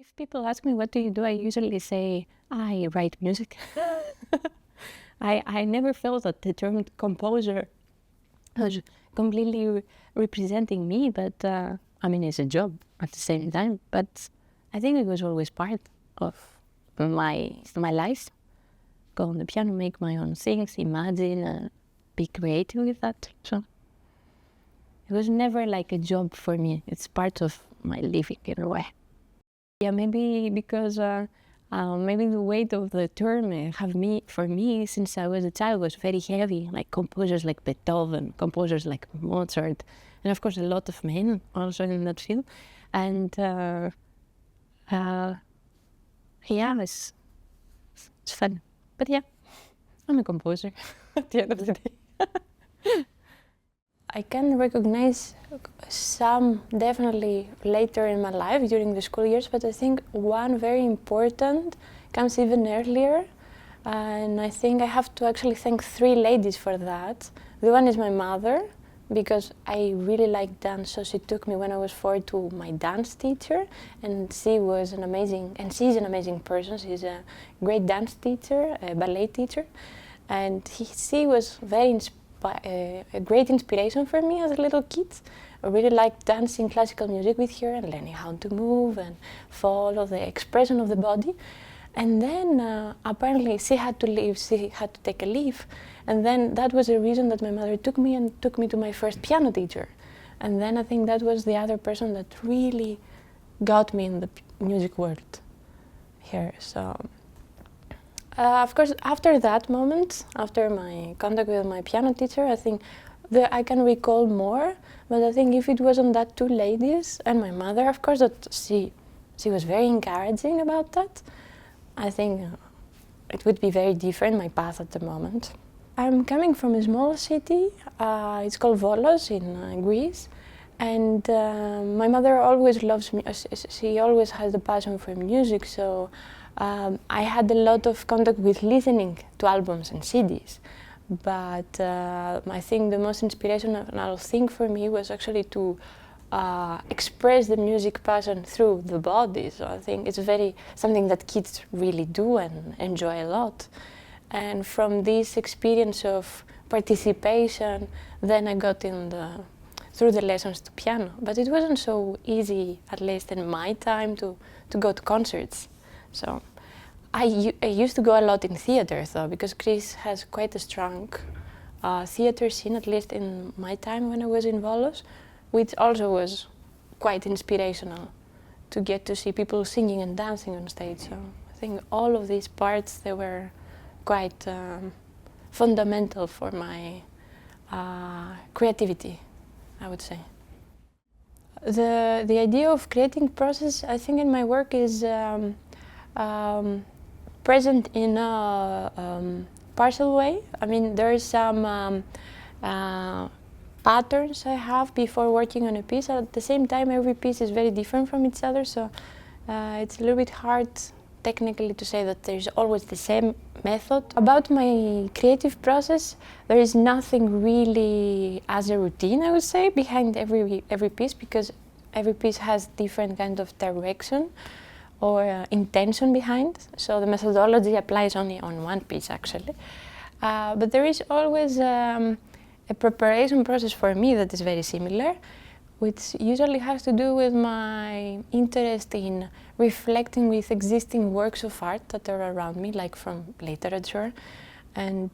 If people ask me what do you do, I usually say I write music. I never felt that the term composer was completely representing me, but I mean, it's a job at the same time. But I think it was always part of my life. Go on the piano, make my own things, imagine, be creative with that. So it was never like a job for me. It's part of my living in a way. Yeah, maybe because maybe the weight of the term for me since I was a child was very heavy, like composers like Beethoven, composers like Mozart, and of course a lot of men also in that field. And yeah, it's fun. But yeah, I'm a composer at the end of the day. I can recognize some definitely later in my life during the school years, but I think one very important comes even earlier, and I think I have to actually thank three ladies for that. The one is my mother, because I really like dance, so she took me when I was 4 to my dance teacher, and she was an amazing, and she's an amazing person. She's a great dance teacher, a ballet teacher, and she was very a great inspiration for me as a little kid. I really liked dancing classical music with her and learning how to move and follow the expression of the body. And then apparently she had to leave, she had to take a leave. And then that was the reason that my mother took me to my first piano teacher. And then I think that was the other person that really got me in the music world here. So. Of course, after that moment, after my contact with my piano teacher, I think I can recall more, but I think if it wasn't that two ladies and my mother, of course, that she was very encouraging about that, I think it would be very different, my path at the moment. I'm coming from a small city, it's called Volos in Greece, and my mother always loves me, she always has the passion for music, so I had a lot of contact with listening to albums and CDs, but I think the most inspirational thing for me was actually to express the music passion through the body. So I think it's something that kids really do and enjoy a lot. And from this experience of participation, then I got through the lessons to piano. But it wasn't so easy, at least in my time, to go to concerts. So I used to go a lot in theater, though, because Greece has quite a strong theater scene, at least in my time when I was in Volos, which also was quite inspirational to get to see people singing and dancing on stage. So I think all of these parts, they were quite fundamental for my creativity, I would say. The idea of creating process, I think in my work is present in a partial way. I mean, there is some patterns I have before working on a piece. At the same time, every piece is very different from each other, so it's a little bit hard technically to say that there's always the same method. About my creative process, there is nothing really as a routine, I would say, behind every piece, because every piece has different kind of direction or intention behind, so the methodology applies only on one piece actually. But there is always a preparation process for me that is very similar, which usually has to do with my interest in reflecting with existing works of art that are around me, like from literature. And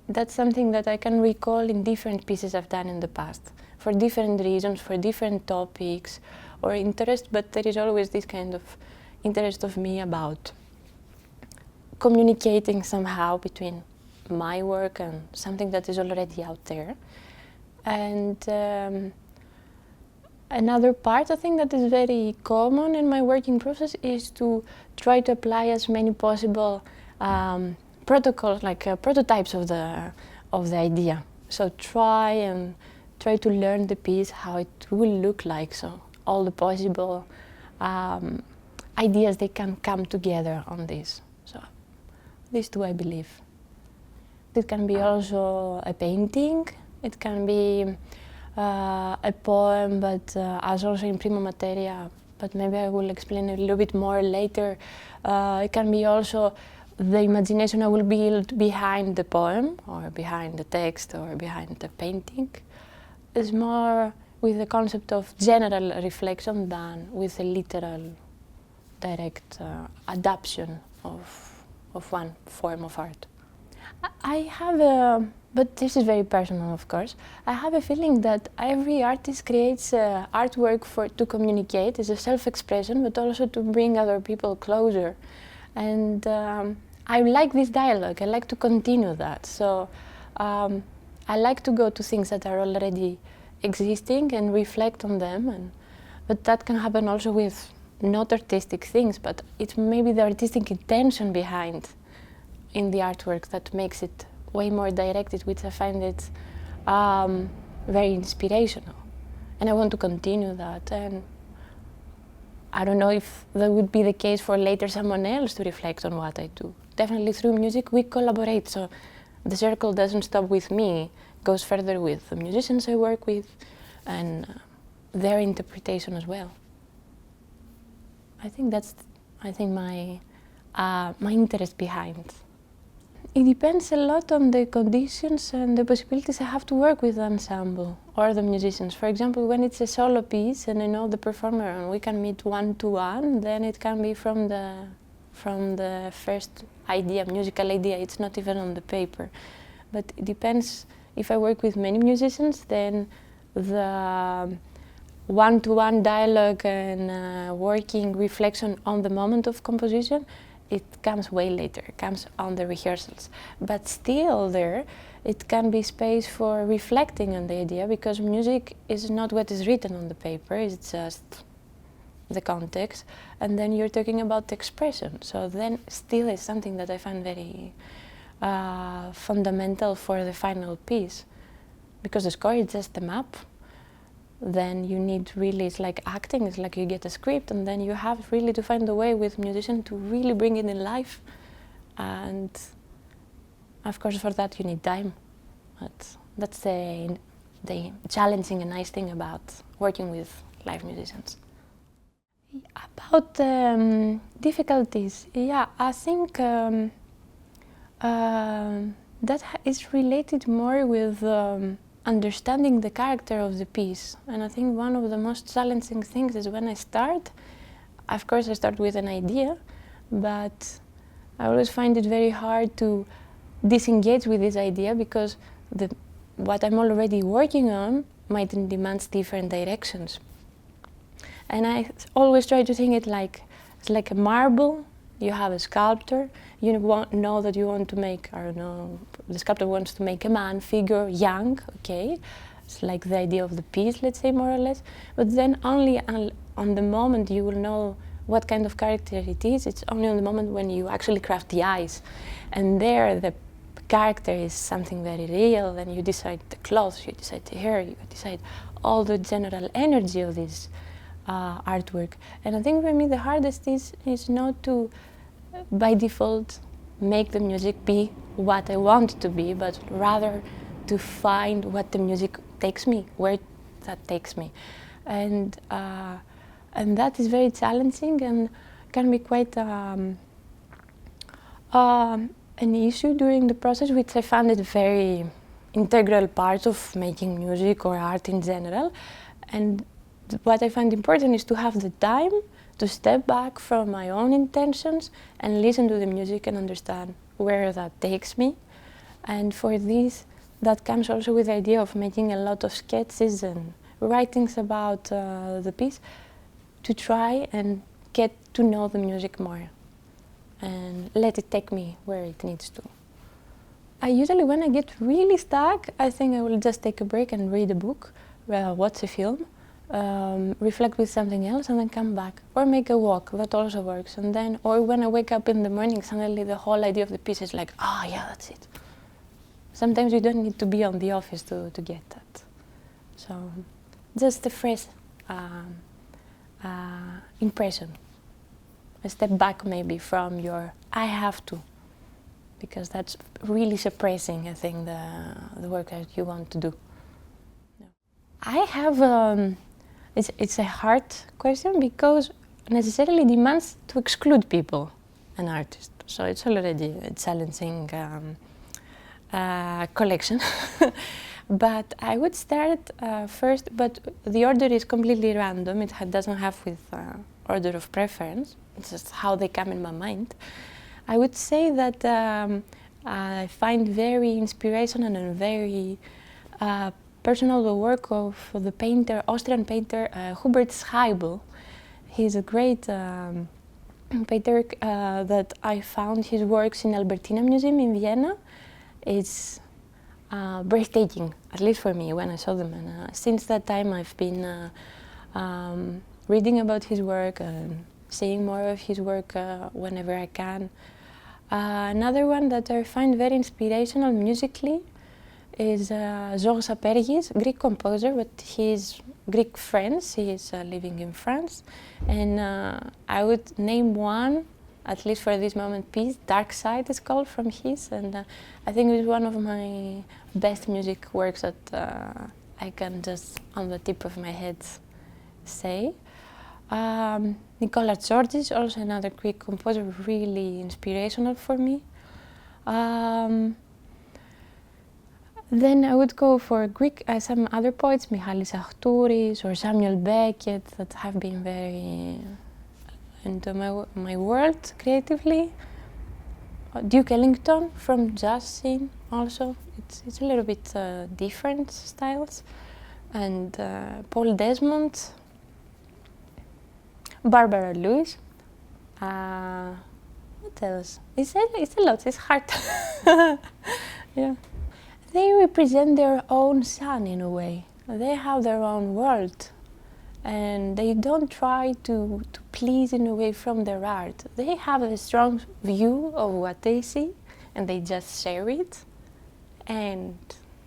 that's something that I can recall in different pieces I've done in the past, for different reasons, for different topics or interest, but there is always this kind of interest of me about communicating somehow between my work and something that is already out there. And another part, I think, that is very common in my working process is to try to apply as many possible protocols, like prototypes of the idea. So try to learn the piece, how it will look like, so all the possible ideas they can come together on this. So these two, I believe. It can be also a painting, it can be a poem, but as also in Prima Materia, but maybe I will explain a little bit more later. It can be also the imagination I will build behind the poem, or behind the text, or behind the painting. It's more with the concept of general reflection than with a literal, direct adaptation of one form of art. I have a, but this is very personal, of course. I have a feeling that every artist creates artwork to communicate, as a self-expression, but also to bring other people closer. And I like this dialogue. I like to continue that. So I like to go to things that are already existing and reflect on them. But that can happen also with not artistic things, but it's maybe the artistic intention behind in the artwork that makes it way more directed, which I find it very inspirational. And I want to continue that. And I don't know if that would be the case for later someone else to reflect on what I do. Definitely through music we collaborate, so the circle doesn't stop with me, it goes further with the musicians I work with and their interpretation as well. I think that's my interest behind. It depends a lot on the conditions and the possibilities I have to work with the ensemble or the musicians. For example, when it's a solo piece and I know the performer and we can meet one-to-one, then it can be from the first idea, musical idea. It's not even on the paper. But it depends. If I work with many musicians, then the one-to-one dialogue and working reflection on the moment of composition, it comes way later, it comes on the rehearsals. But still there, it can be space for reflecting on the idea, because music is not what is written on the paper, it's just the context. And then you're talking about expression. So then still is something that I find very fundamental for the final piece. Because the score is just a map. Then you need really, it's like acting, it's like you get a script and then you have really to find a way with musician to really bring it in life. And of course for that you need time. But that's the challenging and nice thing about working with live musicians. About difficulties, yeah, I think that is related more with understanding the character of the piece. And I think one of the most challenging things is when I start, of course I start with an idea, but I always find it very hard to disengage with this idea, because what I'm already working on might demand different directions. And I always try to think it's like a marble. You have a sculptor, you know that you want to make, I don't know, the sculptor wants to make a man figure young, okay? It's like the idea of the piece, let's say, more or less. But then only on the moment you will know what kind of character it is. It's only on the moment when you actually craft the eyes. And there the character is something very real, then you decide the clothes, you decide the hair, you decide all the general energy of this artwork. And I think for me the hardest is not to, by default, make the music be what I want it to be, but rather to find what the music takes me, where that takes me. And that is very challenging and can be quite an issue during the process, which I found it a very integral part of making music or art in general. And what I find important is to have the time to step back from my own intentions and listen to the music and understand where that takes me. And for this, that comes also with the idea of making a lot of sketches and writings about the piece, to try and get to know the music more and let it take me where it needs to. I usually, when I get really stuck, I think I will just take a break and read a book, watch a film, reflect with something else and then come back, or make a walk. That also works. And then, or when I wake up in the morning, suddenly the whole idea of the piece is like, ah, yeah, that's it. Sometimes you don't need to be on the office to get that. So just a fresh impression, a step back maybe from your I have to, because that's really suppressing, I think, the work that you want to do. I have it's a hard question because necessarily demands to exclude people, an artist. So it's already a challenging collection. But I would start first, but the order is completely random. It doesn't have with order of preference. It's just how they come in my mind. I would say that I find very inspirational and very personal the work of the painter, Austrian painter Hubert Scheibel. He's a great painter that I found his works in Albertina Museum in Vienna. It's breathtaking, at least for me, when I saw them. And since that time I've been reading about his work and seeing more of his work whenever I can. Another one that I find very inspirational musically is Georges Apergis, Greek composer, but he's Greek French. He is living in France. And I would name one, at least for this moment, piece, Dark Side is called, from his. And I think it's one of my best music works that I can just on the tip of my head say. Nicola Georgis, also another Greek composer, really inspirational for me. Then I would go for Greek, some other poets, Michalis Achtouris or Samuel Beckett, that have been very into my world creatively. Duke Ellington from jazz scene also. It's a little bit different styles. And Paul Desmond, Barbara Lewis. What else? It's a lot, it's hard. Yeah. They represent their own sun in a way. They have their own world. And they don't try to please in a way from their art. They have a strong view of what they see and they just share it. And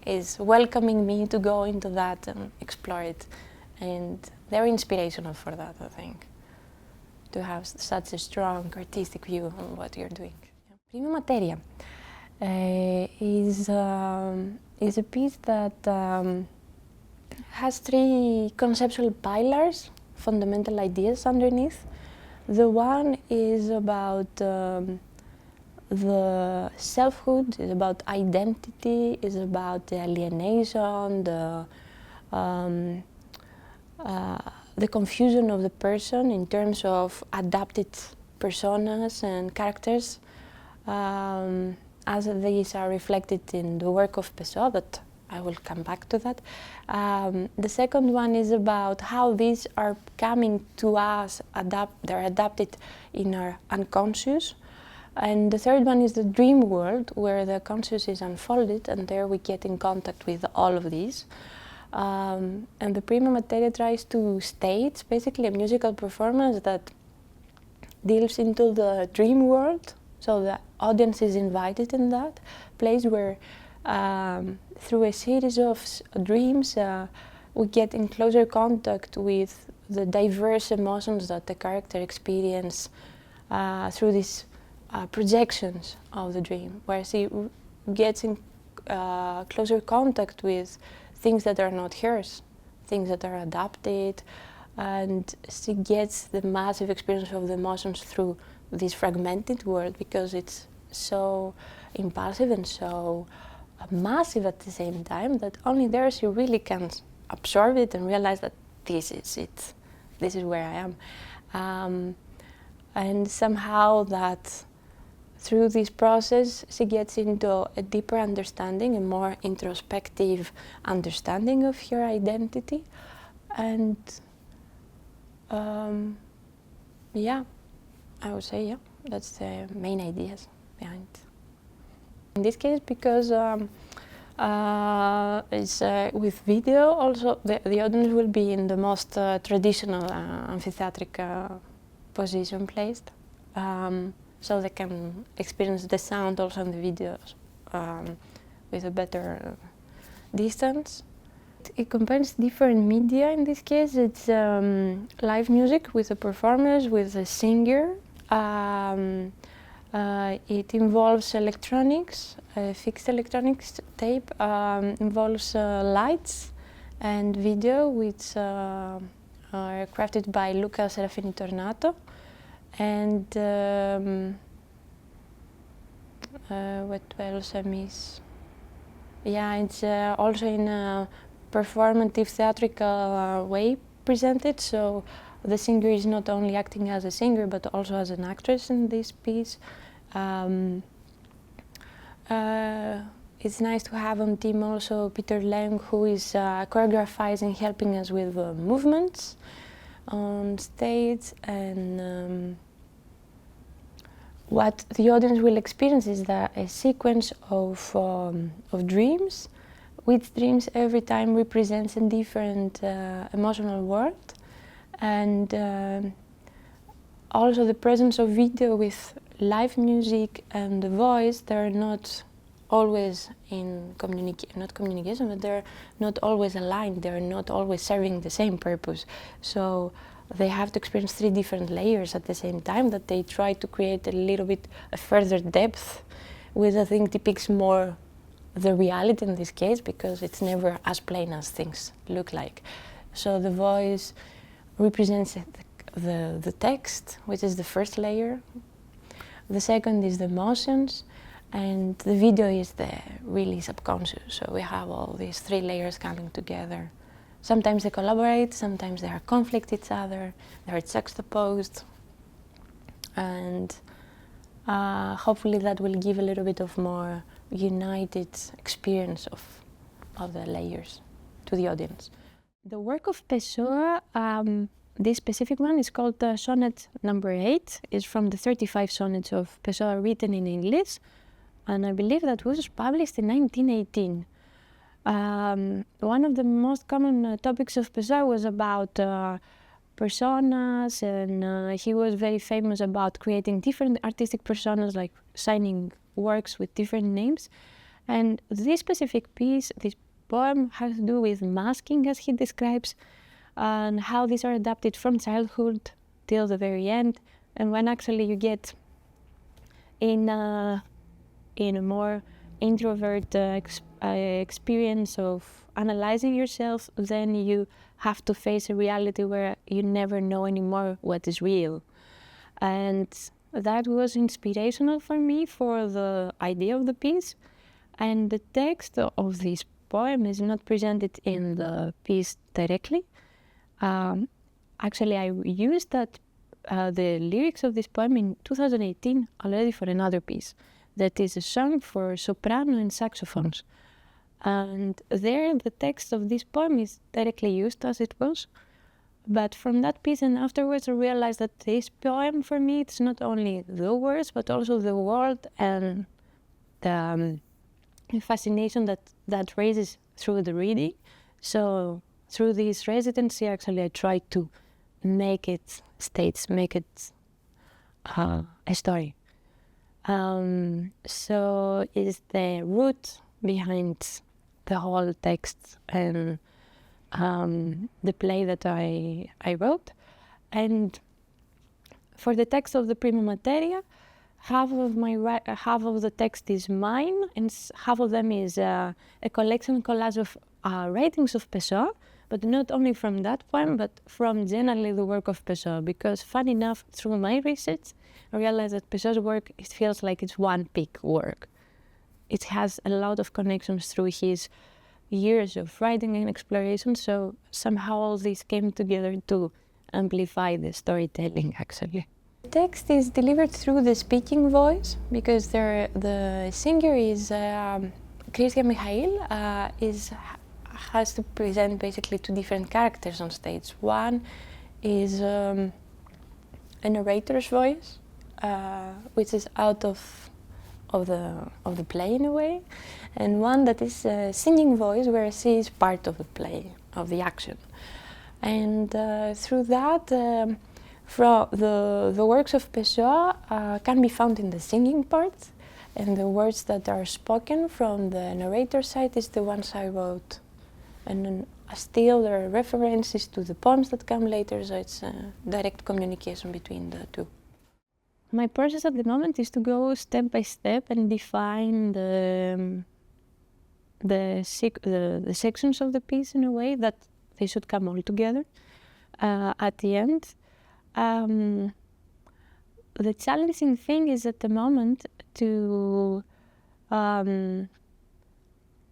is welcoming me to go into that and explore it. And they're inspirational for that, I think, to have such a strong artistic view on what you're doing. Prima Materia is a piece that has three conceptual pillars, fundamental ideas underneath. The one is about the selfhood, is about identity, is about the alienation, the confusion of the person in terms of adapted personas and characters, as these are reflected in the work of Pessoa, but I will come back to that. The second one is about how these are coming to us, they're adapted in our unconscious. And the third one is the dream world, where the conscious is unfolded, and there we get in contact with all of these. And the Prima Materia tries to stage basically a musical performance that delves into the dream world, so the audience is invited in that place where through a series of dreams we get in closer contact with the diverse emotions that the character experiences through these projections of the dream, where she gets in closer contact with things that are not hers, things that are adapted, and she gets the massive experience of the emotions through this fragmented world, because it's so impulsive and so massive at the same time that only there she really can absorb it and realize that this is it, this is where I am. And somehow that through this process she gets into a deeper understanding, a more introspective understanding of her identity. And yeah, I would say, yeah, that's the main ideas behind. In this case, because it's with video, also the audience will be in the most traditional amphitheatric position placed, so they can experience the sound also in the videos with a better distance. It combines different media. In this case, it's live music with the performers, with the singer. It involves electronics, fixed electronics tape, involves lights and video, which are crafted by Luca Serafini Tornato, and what else I miss? Yeah, it's also in a performative theatrical way presented, so the singer is not only acting as a singer but also as an actress in this piece. It's nice to have on team also Peter Leng, who is choreographing, helping us with movements on stage, and what the audience will experience is a sequence of dreams, which dreams every time represents a different emotional world, and also the presence of video with live music and the voice. They're not always in communication, but they're not always aligned. They're not always serving the same purpose. So they have to experience 3 different layers at the same time, that they try to create a little bit a further depth, which I think depicts more the reality in this case, because it's never as plain as things look like. So the voice represents the text, which is the first layer. The second is the emotions, and the video is the really subconscious. So we have all these 3 layers coming together. Sometimes they collaborate, sometimes they are conflict each other, they are juxtaposed, and hopefully that will give a little bit of more united experience of the layers to the audience. The work of Pessoa, this specific one is called Sonnet number 8. It's from the 35 sonnets of Pessoa written in English, and I believe that was published in 1918. One of the most common topics of Pessoa was about personas, and he was very famous about creating different artistic personas, like signing works with different names. And this specific piece, this poem, has to do with masking, as he describes, and how these are adapted from childhood till the very end. And when actually you get in a more introvert experience of analyzing yourself, then you have to face a reality where you never know anymore what is real. And that was inspirational for me for the idea of the piece. And the text of this poem is not presented in the piece directly. Actually, I used the lyrics of this poem in 2018 already for another piece that is a song for soprano and saxophones. And there the text of this poem is directly used as it was. But from that piece and afterwards I realized that this poem, for me, it's not only the words but also the world and the fascination that raises through the reading. So through this residency, actually, I tried to make it states, make it a story. So it's the root behind the whole text and the play that I wrote. And for the text of the Prima Materia, half of the text is mine, and half of them is a collage of writings of Pessoa, but not only from that poem, but from generally the work of Pessoa. Because fun enough, through my research, I realized that Pessoa's work, it feels like it's one big work. It has a lot of connections through his years of writing and exploration, so somehow all these came together to amplify the storytelling, actually. The text is delivered through the speaking voice, because the singer is Christian Michail, has to present basically 2 different characters on stage. One is a narrator's voice, which is out of the play in a way, and one that is a singing voice where she is part of the play, of the action. And through that, from the works of Pessoa can be found in the singing part, and the words that are spoken from the narrator side is the ones I wrote. And then still there are references to the poems that come later, so it's a direct communication between the 2. My process at the moment is to go step by step and define the sections of the piece in a way that they should come all together. at the end. The challenging thing is at the moment to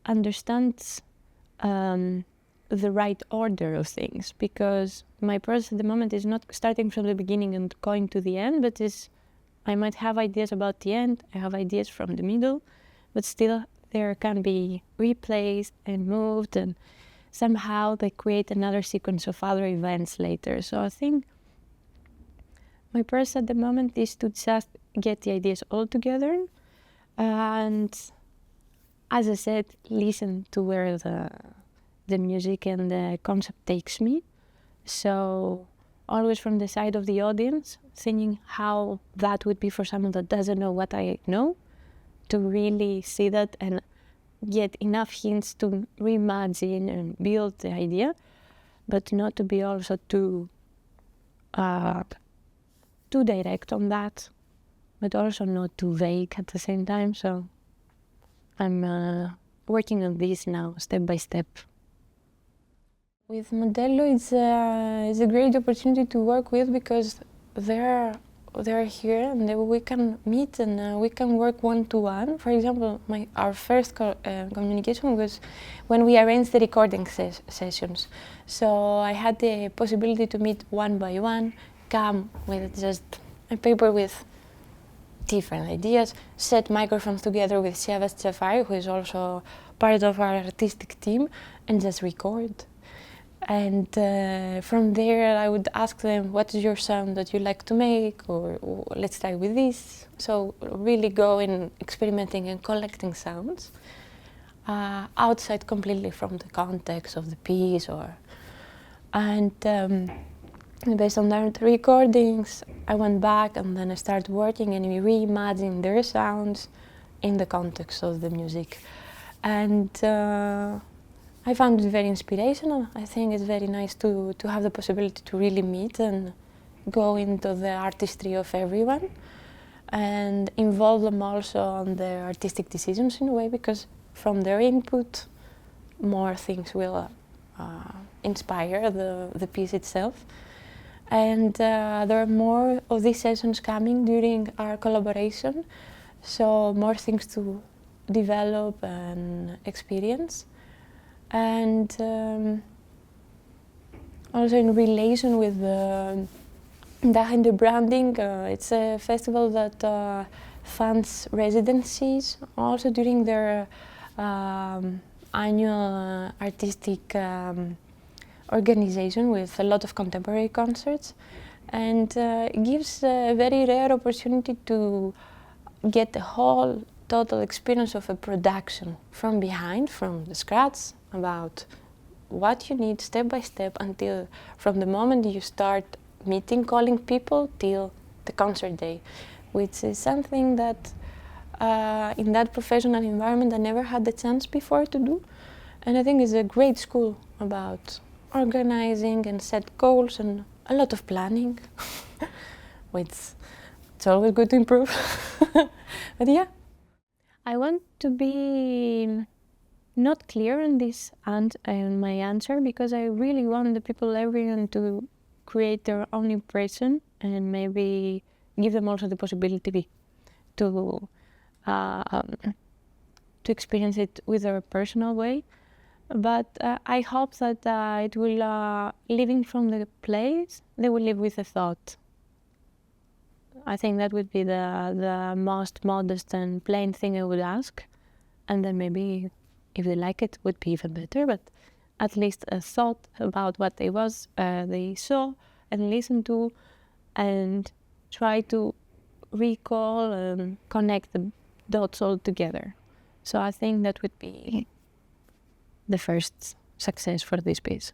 understand the right order of things, because my process at the moment is not starting from the beginning and going to the end, but I might have ideas about the end, I have ideas from the middle, but still there can be replaced and moved, and somehow they create another sequence of other events later. So I think my process at the moment is to just get the ideas all together and, as I said, listen to where the music and the concept takes me. So always from the side of the audience, thinking how that would be for someone that doesn't know what I know, to really see that and get enough hints to reimagine and build the idea, but not to be also too direct on that, but also not too vague at the same time. So I'm working on this now, step by step. With Modelo, it's a great opportunity to work with, because they're here and we can meet and we can work one-to-one. For example, our first communication was when we arranged the recording sessions. So I had the possibility to meet one by one, come with just a paper with different ideas, set microphones together with Siavas Jafari, who is also part of our artistic team, and just record. And from there I would ask them, what is your sound that you like to make, or let's try with this. So really go in experimenting and collecting sounds outside completely from the context of the piece. And based on their recordings, I went back and then I started working and we reimagined their sounds in the context of the music. And I found it very inspirational. I think it's very nice to have the possibility to really meet and go into the artistry of everyone and involve them also on their artistic decisions in a way, because from their input more things will inspire the piece itself. And there are more of these sessions coming during our collaboration, so more things to develop and experience. And also in relation with the branding, it's a festival that funds residencies also during their annual artistic organization with a lot of contemporary concerts, and it gives a very rare opportunity to get the whole total experience of a production from behind, from the scratch, about what you need step by step, until from the moment you start meeting, calling people, till the concert day, which is something that in that professional environment I never had the chance before to do. And I think it's a great school about organizing and set goals and a lot of planning, which it's always good to improve. But yeah, I want to be not clear on this and my answer, because I really want the people, everyone, to create their own impression and maybe give them also the possibility to experience it with their personal way. But I hope that it will, living from the place, they will live with a thought. I think that would be the most modest and plain thing I would ask. And then maybe, if they like it, would be even better. But at least a thought about what they saw and listened to, and try to recall and connect the dots all together. So I think that would be the first success for this piece.